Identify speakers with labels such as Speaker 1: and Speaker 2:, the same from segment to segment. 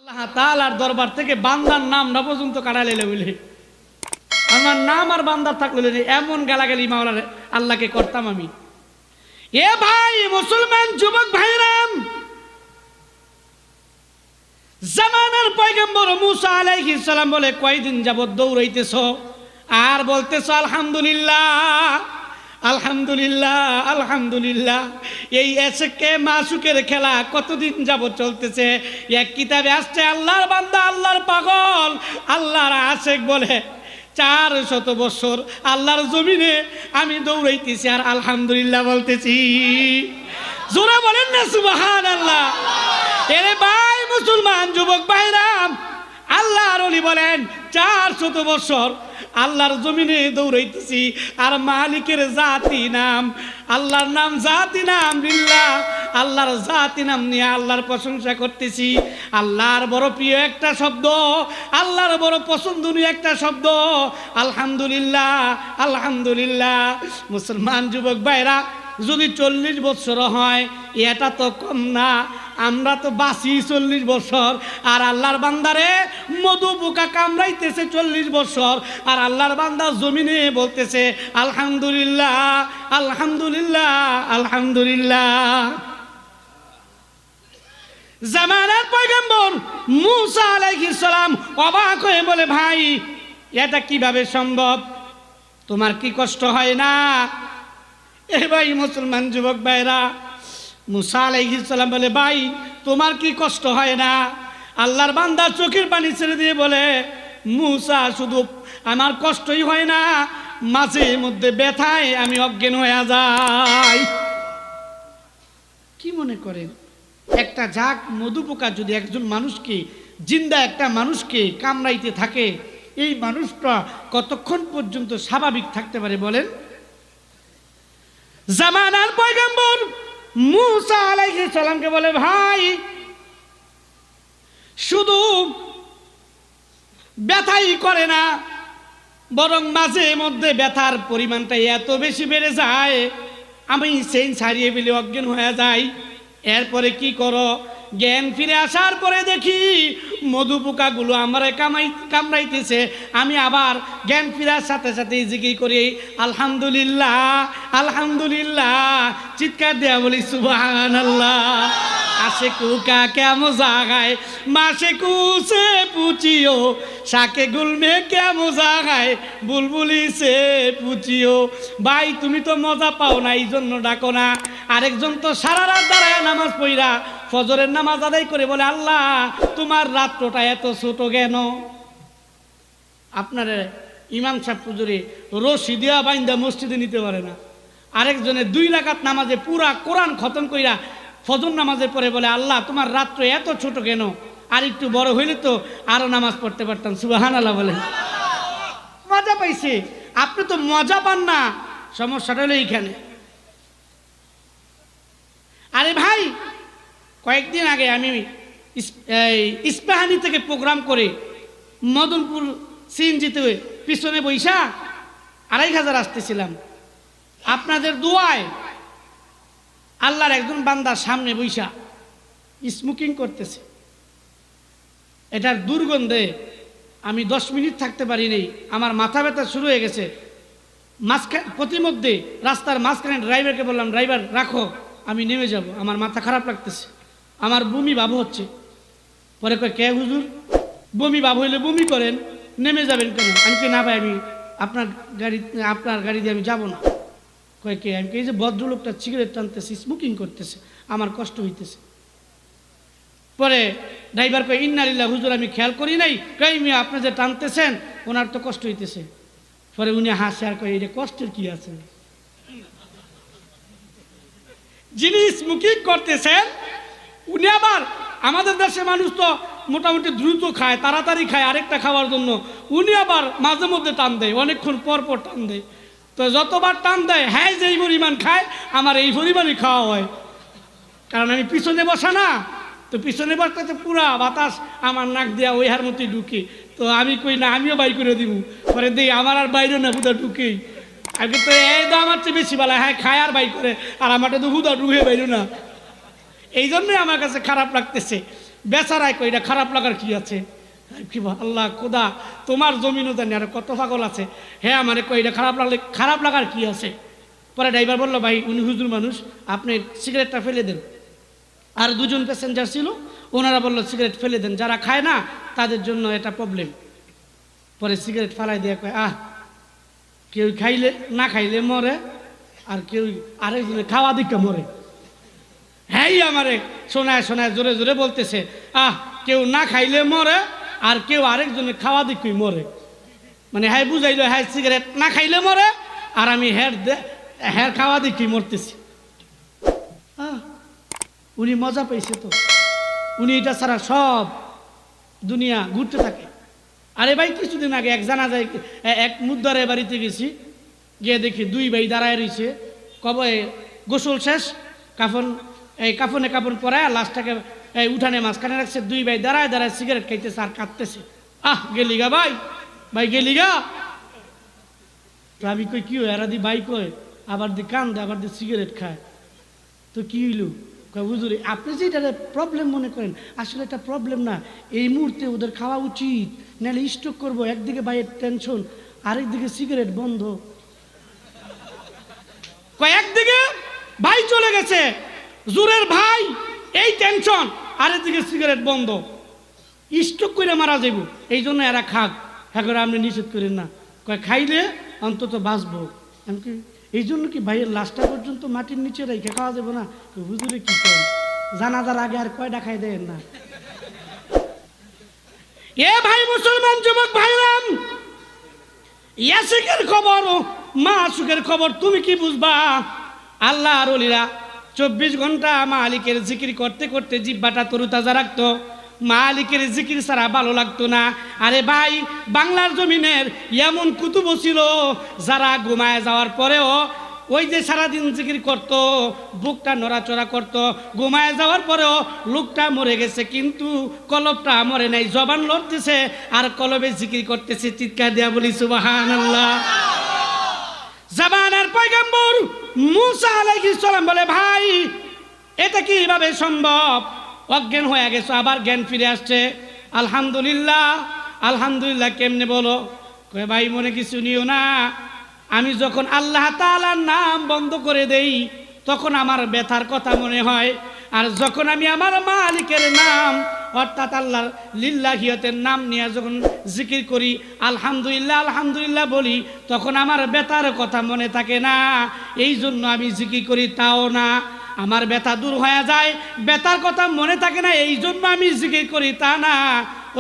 Speaker 1: আল্লাহ তাআলার দরবার থেকে বান্দার নামটা পর্যন্ত কাটাইলে বলে আমার নাম আর বান্দার থাকলে এমন গালাগালি মাওলার আল্লাহকে করতাম আমি। এ ভাই মুসলমান যুবক ভাইরাম, জামানার পয়গম্বর মুসা আলাইহিস সালাম বলে কয়দিন যাবত দৌড়াইতেছ আর বলতেছ আলহামদুলিল্লাহ আলহামদুলিল্লাহ আলহামদুলিল্লাহ। এই এসকে মাসুকের খেলা কতদিন যাবত চলতেছে। এক কিতাবে আসছে আল্লাহর বান্দা আল্লাহর পাগল আল্লাহর আশেক বলে 400 বছর আল্লাহর জমিনে আমি দৌড়াইতেছি আর আলহামদুলিল্লাহ বলতেছি। জোরে বলেন না সুবহানাল্লাহ। এরে ভাই মুসলমান যুবক ভাইরাম, আল্লাহর ওলি বলেন 400 বছর আল্লাহর জমিনে দৌড়াইতেছি আর মালিকের জাতি নাম আল্লাহর নাম জাতি নাম বিল্লাহ, আল্লাহর জাতি নাম নিয়ে আল্লাহর প্রশংসা করতেছি। আল্লাহর বড় প্রিয় একটা শব্দ, আল্লাহর বড় পছন্দনীয় একটা শব্দ আলহামদুলিল্লাহ আলহামদুলিল্লাহ। মুসলমান যুবক ভাইরা, যদি 40 বছর হয় এটা তো কম না, আমরা তো বাঁচি 40 বছর আর আল্লাহর বান্দারে মধু পোকা কামড়াইতেছে 40 বছর আর আল্লাহর বান্দা জমিনে বলতেছে আলহামদুলিল্লাহ আলহামদুলিল্লাহ আলহামদুলিল্লাহ। জামানার পয়গম্বর মুসা আলাইহিস সালাম অবাক হয়ে বলে ভাই এটা কিভাবে সম্ভব, তোমার কি কষ্ট হয় না? এ ভাই মুসলমান যুবক ভাইরা, মুসা আলাইহিস সালাম বলে ভাই তোমার কি কষ্ট হয় না? আল্লাহর বান্দা চোখের পানি ছেড়ে দিয়ে বলে মুসা শুধু আমার কষ্টই হয় না, মাঝে মধ্যে ব্যথায় আমি অজ্ঞান হয়ে যাই। কি মনে করেন একটা ঝাঁক মধু পোকা যদি একজন মানুষকে জিন্দা একটা মানুষকে কামড়াইতে থাকে, এই মানুষটা কতক্ষণ পর্যন্ত স্বাভাবিক থাকতে পারে বলেন? জামানার পয়গম্বর মুসা আলাইহিস সালামকে বলে ভাই শুধু ব্যথাই করে না, বরং মাঝে মধ্যে ব্যথার পরিমাণটা এত বেশি বেড়ে যায় আমি সেন ছাড়িয়ে ফেলে অজ্ঞান হয়ে যাই। এরপরে কি করো? জ্ঞান ফিরে আসার পরে দেখি মধু পোকাগুলো আমার কামড়াইতেছে, আমি আবার জ্ঞান ফিরার সাথে সাথে জিকির করি আলহামদুলিল্লাহ আলহামদুলিল্লাহ, চিৎকার দেয়া বলি সুবহানাল্লাহ। আশেকু কা ক্যা মজা গায় মাশেকু সে পুচিও, শাকে গুলমে ক্যা মজা গায় বুলবুলি সে পুচিও। ভাই তুমি তো মজা পাও না এই জন্য ডাকো না। আরেকজন তো সারা রাত দাঁড়ায় নামাজ পড়া ফজরের নামাজ আদায় করে বলে আল্লাহ তোমার রাত্রটা এত ছোট কেন? আপনার ইমাম সাহেব পুজুরে রশি দেওয়া বাইন্দা মসজিদে নিতে পারে না। আরেকজনে 2 রাকাত নামাজে পুরা কোরআন খতম কইরা ফজর নামাজের পরে বলে আল্লাহ তোমার রাত্র এত ছোট কেন? আর একটু বড় হইলে তো আরো নামাজ পড়তে পারতাম। সুবহানাল্লাহ বলে মজা পাইছে। আপনি তো মজা পান না, সমস্যাটা হলো এইখানে। আরে ভাই কয়েকদিন আগে আমি ইস্পাহানি থেকে প্রোগ্রাম করে মদনপুর সিএনজিতে পিছনে বৈশা 2500 আসতেছিলাম। আপনাদের দোয়ায় আল্লাহর একজন বান্দার সামনে বৈশা স্মোকিং করতেছে। এটার দুর্গন্ধে আমি 10 মিনিট থাকতে পারি নাই, আমার মাথা ব্যথা শুরু হয়ে গেছে। প্রতিমধ্যে রাস্তার মাঝখানে ড্রাইভারকে বললাম ড্রাইভার রাখো আমি নেমে যাব, আমার মাথা খারাপ লাগতেছে, আমার বমি ভাব হচ্ছে। পরে কয় কে হুজুর বমি ভাব হইলে বমি করেন, নেমে যাবেন কেন? আমি কি না ভাই আমি আপনার গাড়ি দিয়ে আমি যাব না। কয় কে? আমি এই যে ভদ্রলোকটা সিগারেট টানতেছে স্মোকিং করতেছে আমার কষ্ট হইতেছে। পরে ড্রাইভার কয় ইন্নালিল্লাহ হুজুর আমি খেয়াল করি নাই, কই মিয়া আপনি যে টানতেছেন ওনার তো কষ্ট হইতেছে। পরে উনি হাসে আর কয় এটা কষ্টের কি আছে? যিনি স্মোকিং করতেছেন উনি আবার আমাদের দেশে মানুষ তো মোটামুটি দ্রুত খায়, তাড়াতাড়ি খায় আরেকটা খাওয়ার জন্য, উনি আবার মাঝে মধ্যে টান দেয়, অনেকক্ষণ পর পর টান দেয়। তো যতবার টান দেয় হ্যাঁ যেই পরিমাণ খায় আমার এই পরিমাণই খাওয়া হয়, কারণ আমি পিছনে বসা না, তো পিছনে বসতে তো পুরা বাতাস আমার নাক দিয়া ওই হার মতোই ঢুকে। তো আমি কই না আমিও বাই করে দিব, পরে দিই আমার আর বাইরে না হুদা ঢুকেই। আগে তো এই তো আমার চেয়ে বেশি বলা হ্যাঁ খায় আর বাই করে, আর আমারটা তো হুদা ঢুকে বাইরে না। এই জন্যই আমার কাছে খারাপ লাগতেছে। বেচারায় কই এটা খারাপ লাগার কি আছে? কি আল্লাহ খোদা তোমার জমিনও জানি আর কত পাগল আছে, হ্যাঁ আমারে কই এটা খারাপ লাগার কি আছে? পরে ড্রাইভার বললো ভাই উনি হুজুর মানুষ, আপনি সিগারেটটা ফেলে দেন। আর দুজন প্যাসেঞ্জার ছিল, ওনারা বললো সিগারেট ফেলে দেন, যারা খায় না তাদের জন্য এটা প্রবলেম। পরে সিগারেট ফালাই দিয়ে কয় কেউ খাইলে না খাইলে মরে, আর কেউ আরেকজনে খাওয়া দিকে মরে। হ্যাঁ আমারে শোনায় শোনায় জোরে জোরে বলতেছে কেউ না খাইলে মরে আর কেউ আরেকজনে খাওয়া দিকেই মরে। মানে হ্যাঁ বুঝাইলো হ্যাঁ সিগারেট না খাইলে মরে আর আমি হ্যাঁ খাওয়া দিকেই মরতেছি। উনি মজা পেয়েছে তো, উনি এটা ছাড়া সব দুনিয়া ঘুরতে থাকে। আরে ভাই কিছুদিন আগে এক জানাজায় এক মুদ্দারের বাড়িতে গেছি, গিয়ে দেখি দুই ভাই দাঁড়ায় রয়েছে, কবে গোসল শেষ, কাফনে কাপড় পরায় লাশটাকে উঠানে মাঝখানে রাখছে, দুই ভাই দাঁড়ায় দাঁড়ায় সিগারেট খাইতেছে আর কাঁদতেছে। গেলিগা ভাই, ভাই গেলিগা। তো আমি কই কি হয়? এরা দি ভাই কয়, আবার দি কান্দে আবার দি সিগারেট খায়। তো কি হইল? হুজুর আপনি যে এটা প্রবলেম মনে করেন, আসলে এটা প্রবলেম না, এই মুহূর্তে ওদের খাওয়া উচিত, নাহলে স্ট্রোক করবো। একদিকে ভাইয়ের টেনশন, আরেকদিকে সিগারেট বন্ধ। একদিকে ভাই চলে গেছে, জোরের ভাই, এই টেনশন, আরেকদিকে সিগারেট বন্ধ, স্ট্রোক করে মারা যাইব। এই জন্য এরা খাক, হ্যাঁ করে আপনি নিষেধ করেন না, খাইলে অন্তত বাঁচবো। এমনকি এই জন্য কি ভাইয়ের লাশটা পর্যন্ত মাটির নিচে রেখে খাওয়া যাবে না? হুজুরে কি করেন, জানাজার আগে আর কয়টা খাই দেন না। এ ভাই মুসলমান যুবক ভাইরাম, ইয়াসিকের খবর মা সুখের খবর তুমি কি বুঝবা? আল্লাহ আর ওলিরা 24 ঘন্টা মালিকের জিকির করতে করতে জিহ্বাটা তরুতাজা রাখতো, মালিকের জিকির ছাড়া ভালো লাগতো না। আরে ভাই বাংলার জমিনের এমন কুতুব ছিল যারা ঘুমায় যাওয়ার পরেও ওই যে সারাদিন জিকির করত, বুকটা নড়াচড়া করত, ঘুমায় যাওয়ার পরেও লোকটা মরে গেছে কিন্তু কলবটা মরে নাই, জবান লড়তেছে আর কলবে জিকির করতেছে। চিৎকার দেয়া বলি সুবহানাল্লাহ। জামানার পয়গম্বর মুসা আলাইহিস সালাম বলে ভাই এটা কিভাবে সম্ভব? অজ্ঞান হয়ে গেছে, আবার জ্ঞান ফিরে আসছে। আলহামদুলিল্লাহ আলহামদুলিল্লাহ কেমনে বলো? কয় ভাই মনে কিছু নিও না, আমি যখন আল্লাহ তাআলার নাম বন্ধ করে দেই তখন আমার ব্যথার কথা মনে হয়, আর যখন আমি আমার মালিকের নাম অর্থাৎ আল্লাহ লিল্লাহিয়তের নাম নিয়ে যখন জিকির করি, আলহামদুলিল্লাহ আলহামদুলিল্লাহ বলি, তখন আমার ব্যথার কথা মনে থাকে না। এই জন্য আমি জিকির করি, তাও না আমার ব্যথা দূর হয়ে যায়, ব্যথার কথা মনে থাকে না এই জন্য আমি জিকির করি, তা না।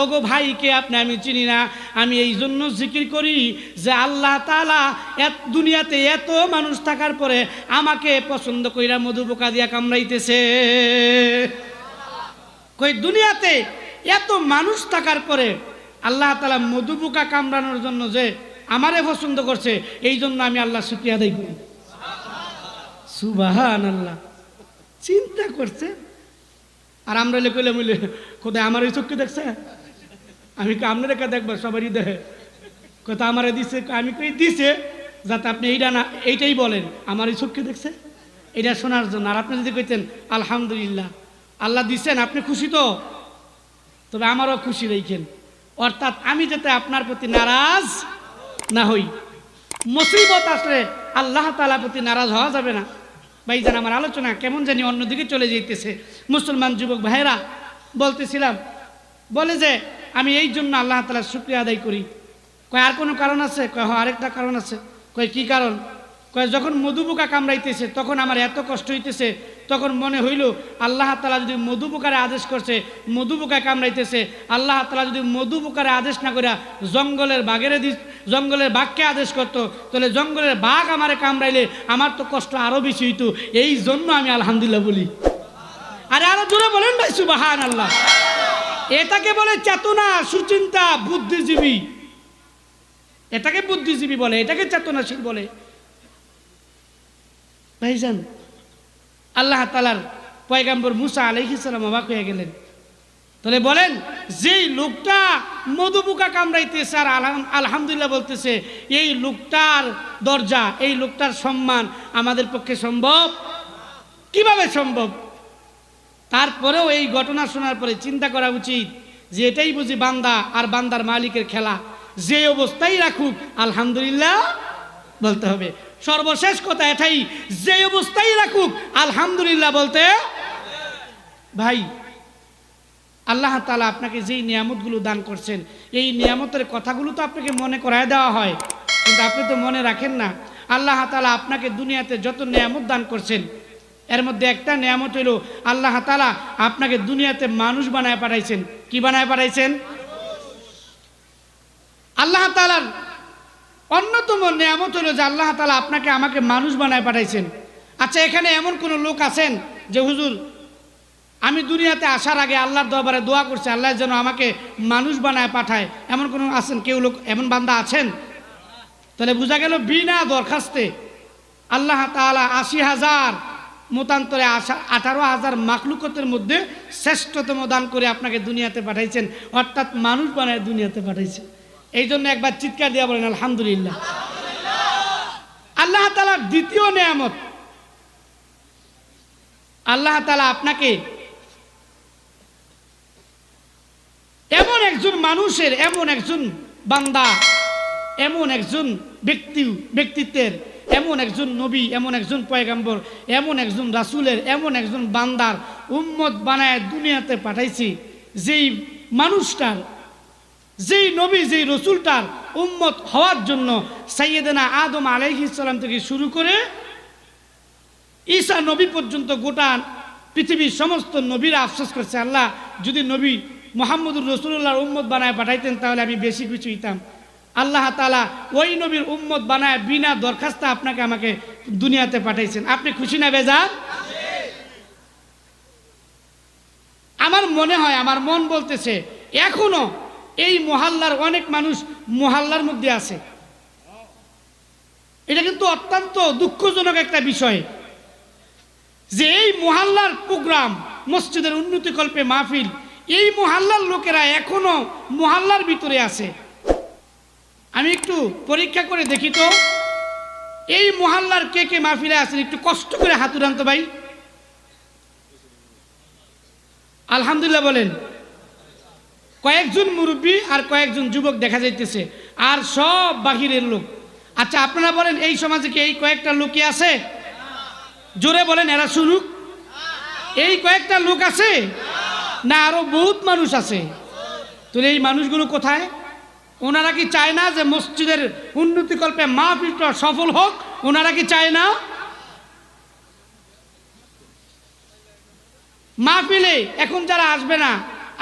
Speaker 1: ওগো ভাইকে আপনি আমি চিনি না, আমি এই জন্য জিকির করি যে আল্লাহ তাআলা দুনিয়াতে এত মানুষ থাকার পরে আমাকে পছন্দ কইরা মধু পোকা দিয়া কামড়াইতেছে। কই দুনিয়াতে এত মানুষ থাকার পরে আল্লাহ তাআলা মধু পোকা কামড়ানোর জন্য যে আমারে পছন্দ করছে, এই জন্য আমি আল্লাহ শুকরিয়া আদায় করি। সুবহানাল্লাহ। চিন্তা করছে আর আমরা কইলে মিলে কোথায় আমার এই চোখকে দেখছে, আমি আপনার রেখা দেখবো সবারই দেখে, কোথা আমারে দিছে, আমি কই দিছে যাতে আপনি এইটা না এইটাই বলেন আমার এই চোখকে দেখছে, এটা শোনার জন্য। আর আপনি যদি কইতেন আলহামদুলিল্লাহ আল্লাহ দিচ্ছেন, আপনি খুশি তো? তবে আমারও খুশি রেখেন, অর্থাৎ আমি যাতে আপনার প্রতি নারাজ না হই। মুসিবত আসলে আল্লাহ তাআলার প্রতি নারাজ হওয়া যাবে না। ভাইজান আমার আলোচনা কেমন জানি অন্যদিকে চলে যেতেছে। মুসলমান যুবক ভাইরা বলতেছিলাম, বলে যে আমি এই জন্য আল্লাহ তাআলার শুকরিয়া আদায় করি। কয় আর কোনো কারণ আছে? কয় হ্যাঁ আরেকটা কারণ আছে। কয় কি কারণ? কয় যখন মধু পোকা কামড়াইতেছে তখন আমার এত কষ্ট হইতেছে, তখন মনে হইল আল্লাহ তাআলা যদি মধু পোকারে আদেশ করছে, মধু পোকা কামড়াইতেছে, আল্লাহ তাআলা যদি মধু পোকারে আদেশ না করে জঙ্গলের বাঘকে আদেশ করতো, তাহলে জঙ্গলের বাঘ আমারে কামড়াইলে আমার তো কষ্ট আরো বেশি হইতো, এই জন্য আমি আলহামদুলিল্লাহ বলি। আরে আরো জোরে বলেন ভাই সুবহানাল্লাহ। এটাকে বলে চেতনা, সুচিন্তা, বুদ্ধিজীবী। এটাকে বুদ্ধিজীবী বলে, এটাকে চেতনাশীল বলে। ভাইজান আল্লাহ তাআলার পয়গম্বর মুসা আলাইহিস সালাম অবাক হয়ে গেলেন। তাহলে বলেন যেই লোকটা মধু পোকা কামড়াইতেছে আর আলহামদুলিল্লাহ বলতেছে, এই লোকটার দরজা, এই লোকটার সম্মান আমাদের পক্ষে সম্ভব? কিভাবে সম্ভব? তারপরেও এই ঘটনা শোনার পরে চিন্তা করা উচিত যে এটাই বুঝি বান্দা আর বান্দার মালিকের খেলা, যে অবস্থায় রাখুক আলহামদুলিল্লাহ বলতে হবে। সর্বশেষ কথা এটাই, যে অবস্থায় রাখুক আলহামদুলিল্লাহ বলতে। ভাই, আল্লাহ তাআলা আপনাকে যেই নিয়ামতগুলো দান করছেন, এই নিয়ামতের কথাগুলো তো আপনাকে মনে করায় দেওয়া হয়, কিন্তু আপনি তো মনে রাখেন না। আল্লাহ তাআলা আপনাকে দুনিয়াতে যত নিয়ামত দান করছেন, এর মধ্যে একটা নিয়ামত হইল আল্লাহ তাআলা আপনাকে দুনিয়াতে মানুষ বানায় পাঠাইছেন। কি বানায় পাঠাইছেন? আল্লাহ তাআলার অন্যতম নিয়ামত হলো যে আল্লাহ তাআলা আপনাকে আমাকে মানুষ বানায় পাঠাইছেন। আচ্ছা, এখানে এমন কোন লোক আছেন যে হুজুর আমি দুনিয়াতে আসার আগে আল্লাহর দরবারে দোয়া করছি আল্লাহ যেন আমাকে মানুষ বানায় পাঠায়, এমন কোন আছেন? কেউ লোক এমন বান্দা আছেন? তাহলে বোঝা গেল বিনা দরখাস্তে আল্লাহ তাআলা ৮০,০০০ মতান্তরে ১৮,০০০ মাখলুকতের মধ্যে শ্রেষ্ঠতম দান করে আপনাকে দুনিয়াতে পাঠাইছেন, অর্থাৎ মানুষ বানায় দুনিয়াতে পাঠাইছেন। এই জন্য একবার চিৎকার দিয়ে বলেন আলহামদুলিল্লাহ। আল্লাহ তাআলার দ্বিতীয় নিয়ামত, আল্লাহ তাআলা আপনাকে এমন একজন মানুষের, এমন একজন বান্দা, এমন একজন ব্যক্তিত্বের, এমন একজন নবী, এমন একজন পয়গম্বর, এমন একজন রাসূলের, এমন একজন বান্দার উম্মত বানায় দুনিয়াতে পাঠাইছি, যেই মানুষটার, যেই নবী, যেই রসুলটার উম্মত হওয়ার জন্য সাইয়েদনা আদম আলাইহিস সালাম থেকে শুরু করে ঈসা নবী পর্যন্ত গোটা পৃথিবীর সমস্ত নবীরা আফসোস করছে, আল্লাহ যদি নবী মুহাম্মদুর রাসূলুল্লাহর উম্মত বানায় পাঠাইতেন তাহলে আমি বেশি কিছু হইতাম। আল্লাহ তাআলা ওই নবীর উম্মত বানায় বিনা দরখাস্তে আপনাকে আমাকে দুনিয়াতে পাঠাইছেন। আপনি খুশি না বেজার? আমার মনে হয়, আমার মন বলতেছে এখনো এই মহল্লার অনেক মানুষ মহল্লার মধ্যে আছে। এটা কিন্তু অত্যন্ত দুঃখজনক একটা বিষয় যে এই মহল্লার প্রোগ্রাম, মসজিদের উন্নতিকল্পে মাহফিল, এই মহল্লার লোকেরা এখনো মহল্লার ভিতরে আছে। আমি একটু পরীক্ষা করে দেখি তো এই মহল্লার কে কে মাহফিলে আছেন, একটু কষ্ট করে হাত উঠান তো ভাই। আলহামদুলিল্লাহ বলেন। কয়েকজন মুরব্বী আর কয়েকজন যুবক দেখা যাইতেছে, আর সব বাহিরের লোক। আচ্ছা, আপনারা বলেন এই সমাজে কি এই কয়েকটা লোকই আছে? জোরে বলেন, এরা শুনুক। এই কয়েকটা লোক আছে না আরো বহুত মানুষ আছে? তো এই মানুষগুলো কোথায়? ওনারা কি চায় না যে মসজিদের উন্নতিকল্পে মাহফিলটা সফল হোক? ওনারা কি চায় না? মাহফিলে এখন যারা আসবে না,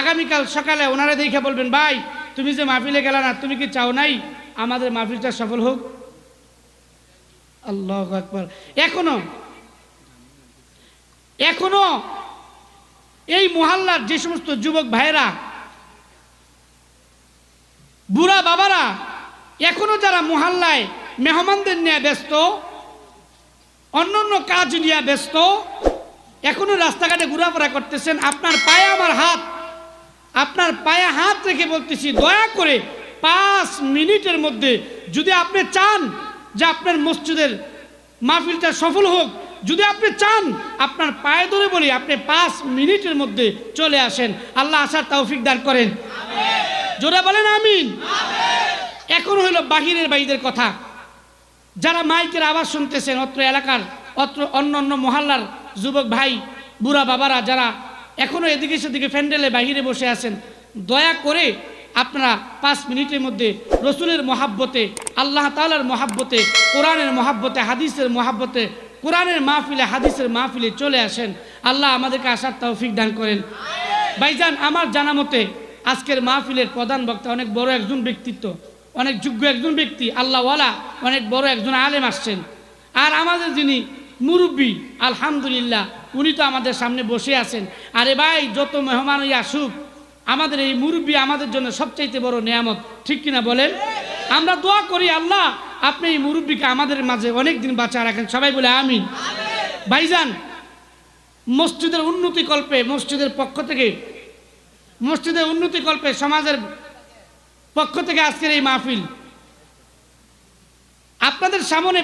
Speaker 1: আগামীকাল সকালে ওনারা দেখে বলবেন, ভাই তুমি যে মাহফিলে গেলা না, তুমি কি চাও নাই আমাদের মাহফিলটা সফল হোক? আল্লাহু আকবার। এখনো এই মহল্লার যে সমস্ত যুবক ভাইরা, বুড়া বাবারা এখনো যারা মহল্লায় মেহমানদের নিয়ে ব্যস্ত, অন্যান্য কাজ নিয়ে ব্যস্ত, এখনো রাস্তাঘাটে ঘোরাফেরা করতেছেন, আপনার পায়ে আমার হাত, আপনার পায়ে হাত রেখে বলতেছি, দয়া করে 5 মিনিটের মধ্যে যদি আপনি চান যে আপনার মসজিদের মাহফিলটা সফল হোক, যদি আপনি চান, আপনার পায়ে ধরে বলি, আপনি 5 মিনিটের মধ্যে চলে আসেন। আল্লাহ আসার তৌফিক দান করেন। জোরে বলেন আমিন। এখন হইল বাহিরের ভাইদের কথা, যারা মাইকের আওয়াজ শুনতেছেন, অত্র এলাকার, অত্র অন্য মহল্লার যুবক ভাই, বুড়া বাবারা যারা এখনো এদিকে সেদিকে প্যান্ডেলে বাহিরে বসে আছেন, দয়া করে আপনারা 5 মিনিটের মধ্যে রসুলের মহাব্বতে, আল্লাহ তাআলার মহাব্বতে, কোরআনের মহাব্বতে, হাদিসের মহাব্বতে, কোরআনের মাহফিলে, হাদিসের মাহফিলে চলে আসেন। আল্লাহ আমাদেরকে আসার তৌফিক দান করেন। ভাইজান, আমার জানা মতে আজকের মাহফিলের প্রধান বক্তা অনেক বড় একজন ব্যক্তিত্ব, অনেক যোগ্য একজন ব্যক্তি, আল্লাহওয়ালা, অনেক বড় একজন আলেম আসছেন। আর আমাদের যিনি মুরব্বী, আলহামদুলিল্লাহ, উনি তো আমাদের সামনে বসে আছেন। আরে ভাই, যত মেহমানই আসুক, আমাদের এই মুরব্বী আমাদের জন্য সবচাইতে বড় নিয়ামত, ঠিক কিনা বলেন? আমরা দোয়া করি, আল্লাহ আপনি এই মুরব্বীকে আমাদের মাঝে অনেক দিন বাঁচা রাখেন। সবাই বলে আমিন। ভাইজান, মসজিদের উন্নতিকল্পে, মসজিদের পক্ষ থেকে, মসজিদের উন্নতিকল্পে সমাজের পক্ষ থেকে আজকের এই মাহফিল আপনাদের সামনে